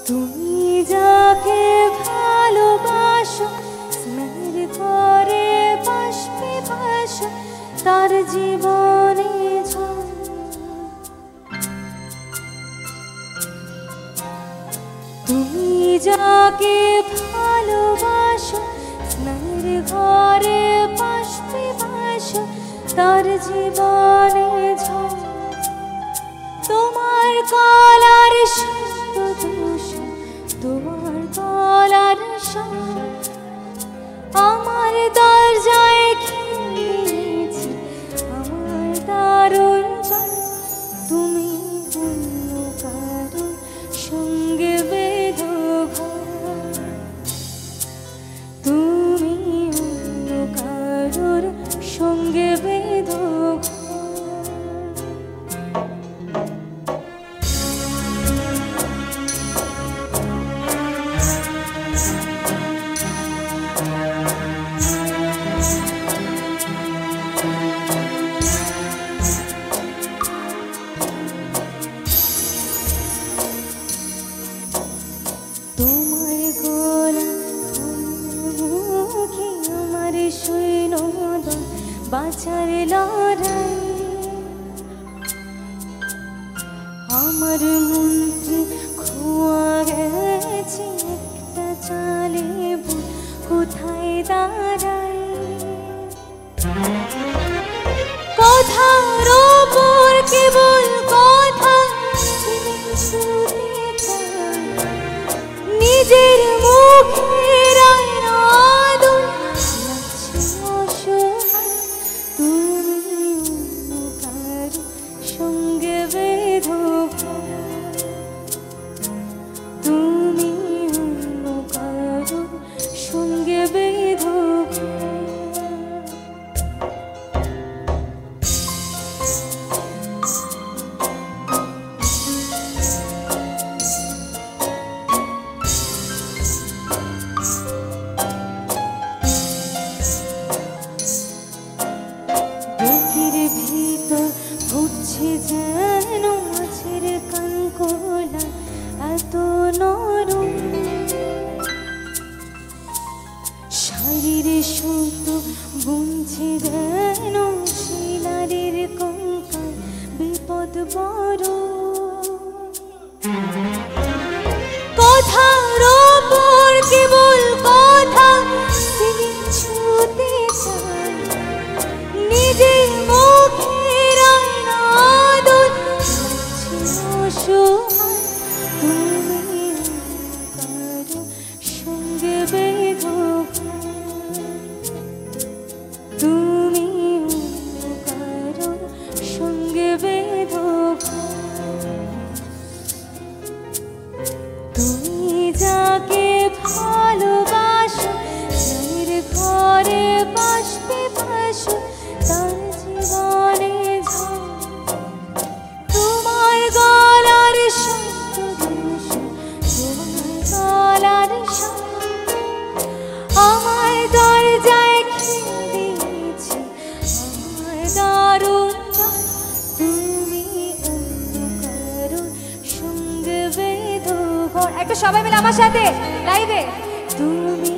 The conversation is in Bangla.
তুমি যাকে ভালোবাসো স্নেহের ঘরে বাষ্পে ভাসো তার জীবনে ঝড়। তুমি যাকে ভালোবাসো স্নেহের ঘরে বাষ্পে ভাসো তার জীবনে ঝড়। তোমার গলার তোমার গলার আমার দরজায় খেয়েছি আমার দারুণ তুমি অন্য কারো সঙ্গে বেঁধো ঘর। তুমি অন্য কারোর সঙ্গে বেঁধো ঘর। তোমার গলা মুখে আমার সৈন্যদল বাঁচার লড়াই। আমার মন্ত্রী খোয়া গেছে একটা চালে কোথায় দাঁড়াই। কথার ওপর কেবল কথা নিজের মুখের আদর তুমি অন্য কারো সঙ্গে বেঁধো তুমি অন্য কারো সঙ্গে বেঁধো। ঘুরছে যেন মাছের কানকোলা এত নরম। শারীরে সুতো বুনছে যেন শিলারের কঙ্কাল বিপদ বড়। কথার ওপর কেবল কথা ছুতে চায় নিজের মুখে তুমি কারো সঙ্গে বেঁধো তুমি কারো সঙ্গে বেঁধো। তুমি যাকে ভালোবাসো স্নেহের ঘরে বাষ্পে ভাসো তার জীবনে ঝড়। তোমার গলার গলার আমার দরজায় খেয়েছি আমার দারুণ তুমি অন্য কারো সঙ্গে বেঁধো ঘর। একটা সবাই মিলে আমার সাথে লাইভে তুমি